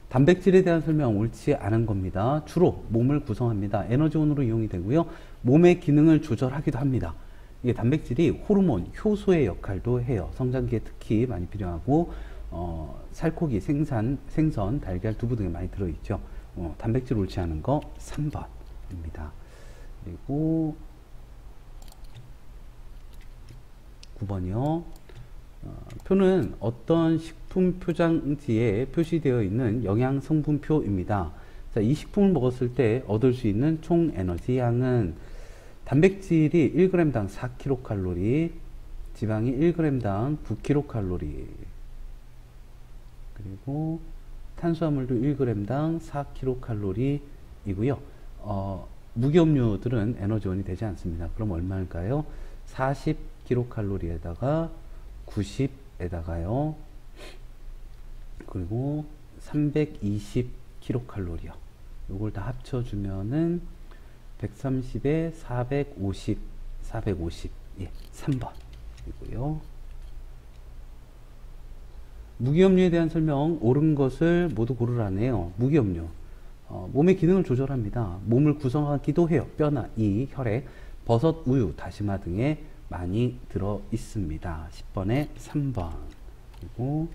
단백질에 대한 설명 옳지 않은 겁니다. 주로 몸을 구성합니다. 에너지원으로 이용이 되고요. 몸의 기능을 조절하기도 합니다. 이게 단백질이 호르몬, 효소의 역할도 해요. 성장기에 특히 많이 필요하고, 살코기, 생선, 달걀, 두부 등에 많이 들어있죠. 단백질 옳지 않은 거 3번입니다. 그리고 9번이요. 표는 어떤 식품 표장지에 표시되어 있는 영양 성분표입니다. 자, 이 식품을 먹었을 때 얻을 수 있는 총 에너지 양은 단백질이 1g당 4kcal, 지방이 1g당 9kcal, 그리고 탄수화물도 1g당 4kcal이고요. 무기업류들은 에너지원이 되지 않습니다. 그럼 얼마일까요? 40kcal에다가 90에다가요. 그리고 320kcal요. 요걸 다 합쳐주면은 130에 450, 450. 예, 3번이고요. 무기업류에 대한 설명 옳은 것을 모두 고르라네요. 무기업류. 몸의 기능을 조절합니다. 몸을 구성하기도 해요. 뼈나 이, 혈액, 버섯, 우유, 다시마 등에 많이 들어 있습니다. 10번에 3번. 그리고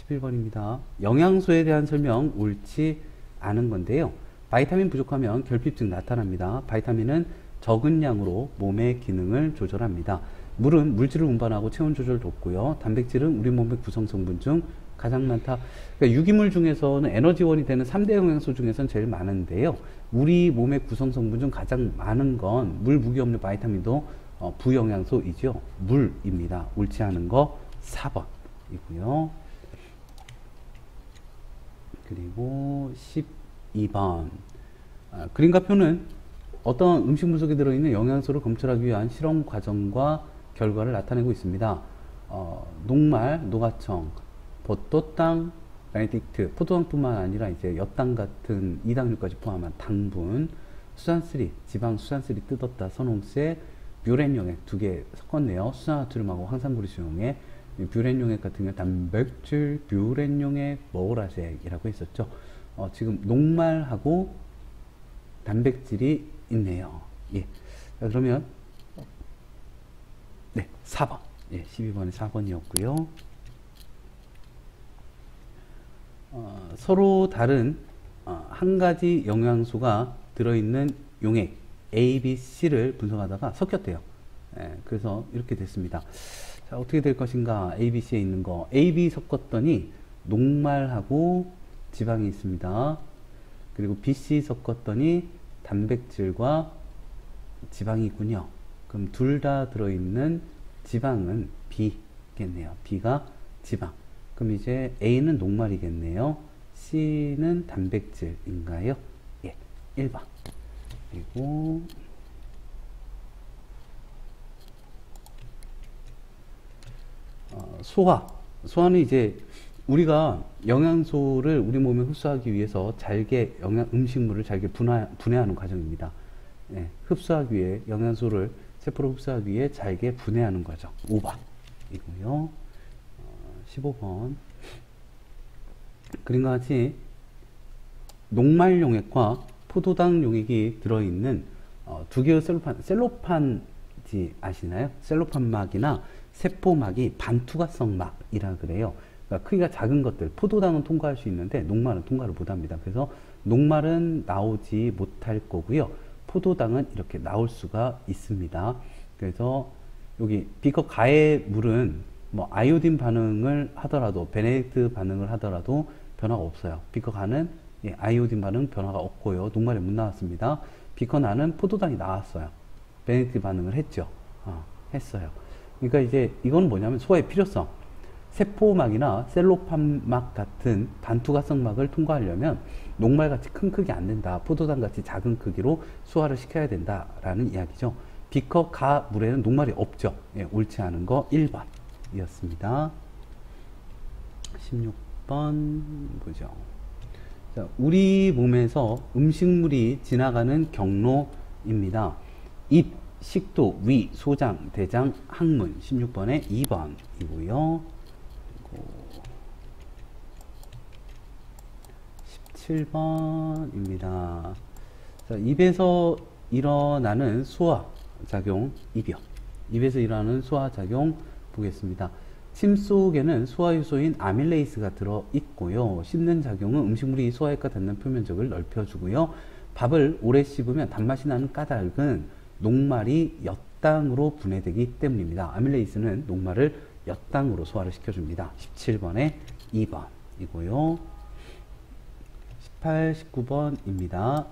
11번입니다. 영양소에 대한 설명 옳지 않은 건데요. 바이타민 부족하면 결핍증 나타납니다. 바이타민은 적은 양으로 몸의 기능을 조절합니다. 물은 물질을 운반하고 체온 조절 돕고요. 단백질은 우리 몸의 구성 성분 중 가장 많다. 그러니까 유기물 중에서는 에너지원이 되는 3대 영양소 중에서는 제일 많은데요. 우리 몸의 구성 성분 중 가장 많은 건 물, 무기업류, 바이타민도 부영양소이죠. 물입니다. 옳지 않은 거 4번이고요. 그리고 12번. 그림과표는 어떤 음식물 속에 들어있는 영양소를 검출하기 위한 실험 과정과 결과를 나타내고 있습니다. 녹말, 녹아청, 버터당, 베네딕트, 포도당뿐만 아니라 이제 엿당 같은 이당류까지 포함한 당분, 수산쓰리, 지방 수산쓰리 뜯었다, 선홍세, 뷰렌용액 2개 섞었네요. 수산나트륨하고 황산그리스용액, 뷰렌용액 같은 경우 단백질, 뷰렌용액, 머우라색이라고 했었죠. 지금 녹말하고 단백질이 있네요. 예. 자, 그러면 네, 4번. 예, 12번에 4번이었고요. 서로 다른 한 가지 영양소가 들어있는 용액 A, B, C를 분석하다가 섞였대요. 예, 그래서 이렇게 됐습니다. 자, 어떻게 될 것인가? A, B, C에 있는 거 A, B 섞었더니 녹말하고 지방이 있습니다. 그리고 B, C 섞었더니 단백질과 지방이 있군요. 그럼 둘 다 들어있는 지방은 B겠네요. B가 지방. 그럼 이제 A는 녹말이겠네요. C는 단백질인가요? 예, 1번. 그리고 소화. 소화는 이제 우리가 영양소를 우리 몸에 흡수하기 위해서 잘게 음식물을 잘게 분해하는 과정입니다. 예, 흡수하기 위해 영양소를 세포로 흡수하기 위해 잘게 분해하는 과정. 5번이고요. 15번. 그림과 같이 녹말 용액과 포도당 용액이 들어있는 두 개의 셀로판지 아시나요? 셀로판막이나 세포막이 반투과성막이라 그래요. 그러니까 크기가 작은 것들, 포도당은 통과할 수 있는데 녹말은 통과를 못합니다. 그래서 녹말은 나오지 못할 거고요. 포도당은 이렇게 나올 수가 있습니다. 그래서 여기 비커 가의 물은 뭐 아이오딘 반응을 하더라도 베네딕트 반응을 하더라도 변화가 없어요. 비커 가는 아이오딘 반응 변화가 없고요. 녹말이 못 나왔습니다. 비커 나는 포도당이 나왔어요. 베네딕트 반응을 했죠. 했어요. 그러니까 이제 이건 뭐냐면 소화의 필요성. 세포막이나 셀로판막 같은 반투과성막을 통과하려면 녹말같이 큰 크기 안 된다. 포도당같이 작은 크기로 소화를 시켜야 된다라는 이야기죠. 비커 가 물에는 녹말이 없죠. 옳지 않은 거 1번 이었습니다. 16번 보죠. 자, 우리 몸에서 음식물이 지나가는 경로입니다. 입, 식도, 위, 소장, 대장, 항문. 16번에 2번이고요. 17번입니다. 자, 입에서 일어나는 소화작용, 입이요. 입에서 일어나는 소화작용 보겠습니다. 침 속에는 소화효소인 아밀레이스가 들어있고요. 씹는 작용은 음식물이 소화액과 닿는 표면적을 넓혀주고요. 밥을 오래 씹으면 단맛이 나는 까닭은 녹말이 엿당으로 분해되기 때문입니다. 아밀레이스는 녹말을 엿당으로 소화를 시켜줍니다. 17번에 2번이고요. 18, 19번입니다.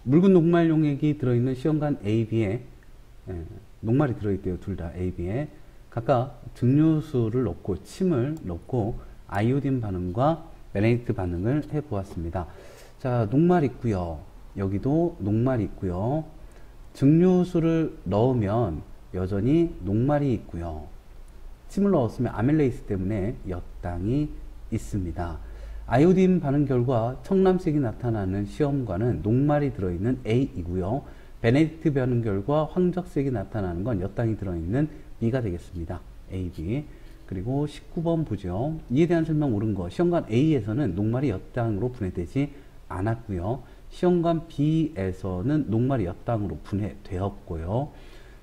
묽은 녹말 용액이 들어있는 시험관 A, B에 녹말이 들어있대요. 둘 다 A, B에 각각 증류수를 넣고 침을 넣고 아이오딘 반응과 베네딕트 반응을 해보았습니다. 자, 녹말 있고요. 여기도 녹말이 있고요. 증류수를 넣으면 여전히 녹말이 있고요. 침을 넣었으면 아밀레이스 때문에 엿당이 있습니다. 아이오딘 반응 결과 청람색이 나타나는 시험관은 녹말이 들어있는 A이고요. 베네딕트 반응 결과 황적색이 나타나는 건 엿당이 들어있는 B가 되겠습니다. A, B. 그리고 19번 보죠. 이에 대한 설명 옳은 거. 시험관 A에서는 녹말이 엿당으로 분해되지 않았고요. 시험관 B에서는 녹말이 엿당으로 분해되었고요.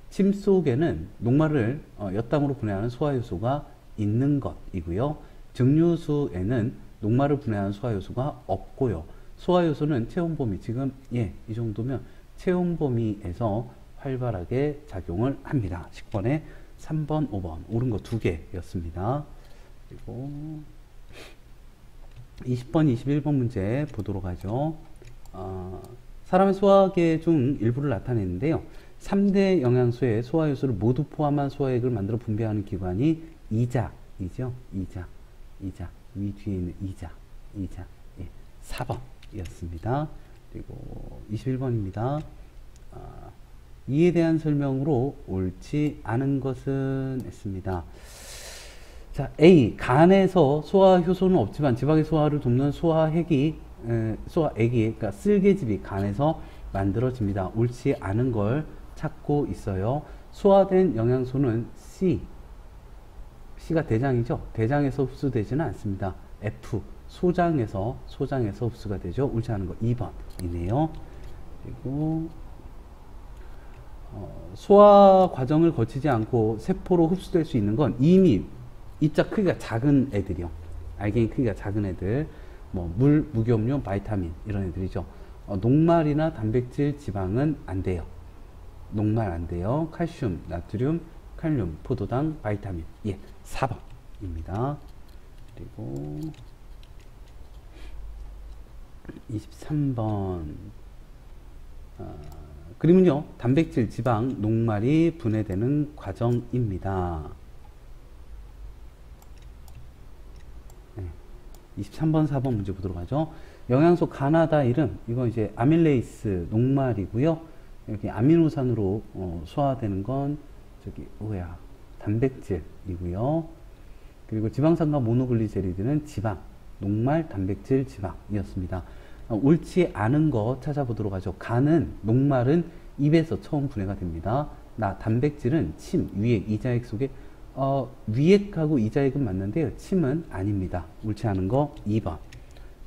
침 속에는 녹말을 엿당으로 분해하는 소화효소가 있는 것이고요. 증류수에는 녹말을 분해하는 소화효소가 없고요. 소화효소는 체온 범위, 지금 이 정도면 체온 범위에서 활발하게 작용을 합니다. 10번에 3번, 5번 옳은 거 2개였습니다. 그리고 20번, 21번 문제 보도록 하죠. 사람의 소화계 중 일부를 나타내는데요. 3대 영양소의 소화효소를 모두 포함한 소화액을 만들어 분비하는 기관이 이자이죠. 이자. 위 뒤에 있는 이자. 예, 4번이었습니다. 그리고 21번입니다. 이에 대한 설명으로 옳지 않은 것은 했습니다. 자, A. 간에서 소화효소는 없지만 지방의 소화를 돕는 소화액이, 그러니까 쓸개즙이 간에서 만들어집니다. 옳지 않은 걸 찾고 있어요. 소화된 영양소는 C가 대장이죠. 대장에서 흡수되지는 않습니다. F. 소장에서 흡수가 되죠. 옳지 않은 거 2번이네요. 그리고 소화 과정을 거치지 않고 세포로 흡수될 수 있는 건 이미 입자 크기가 작은 애들이요. 알갱이 크기가 작은 애들, 뭐 물, 무기염료, 바이타민 이런 애들이죠. 녹말이나 단백질, 지방은 안 돼요. 녹말 안 돼요. 칼슘, 나트륨, 칼륨, 포도당, 바이타민. 예, 4번입니다. 그리고 23번. 그림은요, 단백질, 지방, 녹말이 분해되는 과정입니다. 네, 23번, 4번 문제 보도록 하죠. 영양소 가나다 이름, 이건 이제 아밀레이스, 녹말이고요. 여기 아미노산으로 소화되는 건 단백질이고요. 그리고 지방산과 모노글리세리드는 지방, 녹말, 단백질, 지방이었습니다. 옳지 않은 거 찾아보도록 하죠. 간은, 녹말은 입에서 처음 분해가 됩니다. 단백질은 침, 위액, 이자액 속에 위액하고 이자액은 맞는데요. 침은 아닙니다. 옳지 않은 거 2번.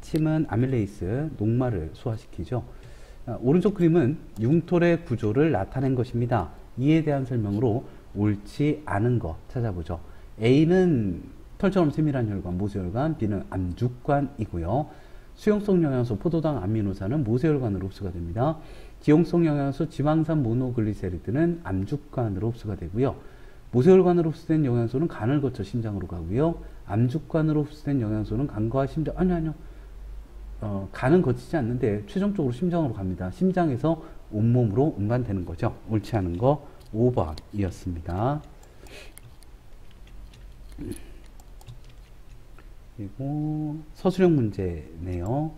침은 아밀레이스, 녹말을 소화시키죠. 오른쪽 그림은 융톨의 구조를 나타낸 것입니다. 이에 대한 설명으로 옳지 않은 것 찾아보죠. A는 털처럼 세밀한 혈관, 모세혈관, B는 암죽관이고요. 수용성 영양소, 포도당, 아미노산은 모세혈관으로 흡수가 됩니다. 기용성 영양소, 지방산, 모노글리세리드는 암죽관으로 흡수가 되고요. 모세혈관으로 흡수된 영양소는 간을 거쳐 심장으로 가고요. 암죽관으로 흡수된 영양소는 간과 심장, 아니요. 간은 거치지 않는데 최종적으로 심장으로 갑니다. 심장에서 온몸으로 운반되는 거죠. 옳지 않은 거 5번이었습니다. 그리고 서술형 문제네요.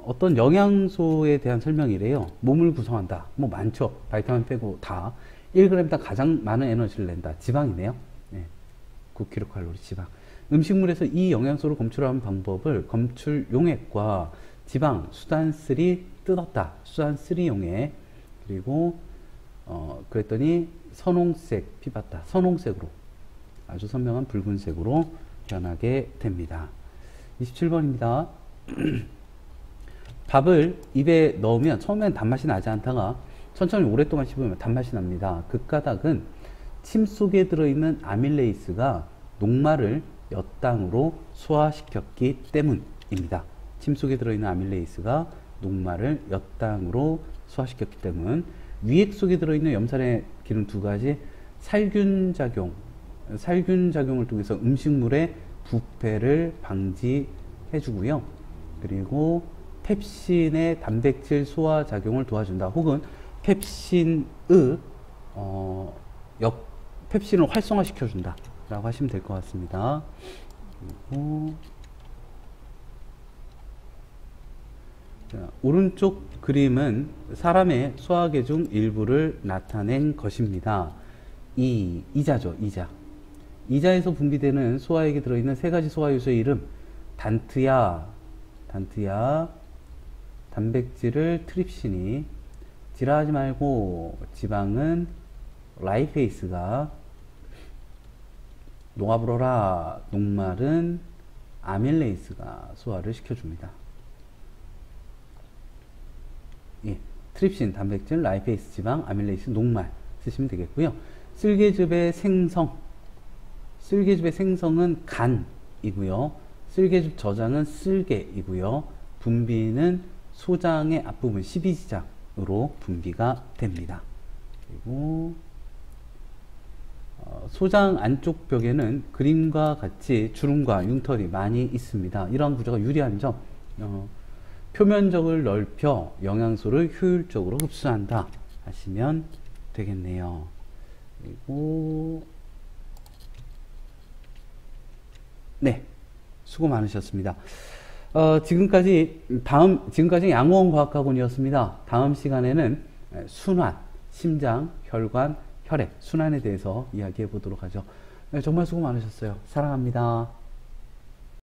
어떤 영양소에 대한 설명이래요. 몸을 구성한다. 뭐 많죠. 바이타민 빼고 다. 1g당 가장 많은 에너지를 낸다. 지방이네요. 네. 9kcal 지방. 음식물에서 이 영양소를 검출하는 방법을 검출 용액과 지방, 수단3 뜯었다. 수단3 용액. 그리고 그랬더니 선홍색 피봤다. 선홍색으로 아주 선명한 붉은색으로 변하게 됩니다. 27번입니다. 밥을 입에 넣으면 처음엔 단맛이 나지 않다가 천천히 오랫동안 씹으면 단맛이 납니다. 그 까닭은 침 속에 들어있는 아밀레이스가 녹말을 엿당으로 소화시켰기 때문입니다. 침 속에 들어있는 아밀레이스가 녹말을 엿당으로 소화시켰기 때문. 위액 속에 들어있는 염산의 기능 두 가지 살균작용을 통해서 음식물의 부패를 방지해주고요. 그리고 펩신의 단백질 소화 작용을 도와준다. 혹은 펩신을 활성화시켜준다 라고 하시면 될 것 같습니다. 그리고 자, 오른쪽 그림은 사람의 소화계 중 일부를 나타낸 것입니다. 이자죠. 이자에서 분비되는 소화액에 들어있는 세 가지 소화효소의 이름, 단트야, 단백질을 트립신이, 지랄하지 말고 지방은 라이페이스가, 녹아불어라, 녹말은 아밀레이스가 소화를 시켜줍니다. 예, 트립신, 단백질, 라이페이스, 지방, 아밀레이스, 녹말 쓰시면 되겠고요. 쓸개즙의 생성은 간이고요. 쓸개즙 저장은 쓸개이고요. 분비는 소장의 앞부분 12지장으로 분비가 됩니다. 그리고 소장 안쪽 벽에는 그림과 같이 주름과 융털이 많이 있습니다. 이러한 구조가 유리한 점, 표면적을 넓혀 영양소를 효율적으로 흡수한다 하시면 되겠네요. 그리고 네, 수고 많으셨습니다. 지금까지 양호원과학학원이었습니다. 다음 시간에는 순환, 심장, 혈관, 혈액, 순환에 대해서 이야기해 보도록 하죠. 네, 정말 수고 많으셨어요. 사랑합니다.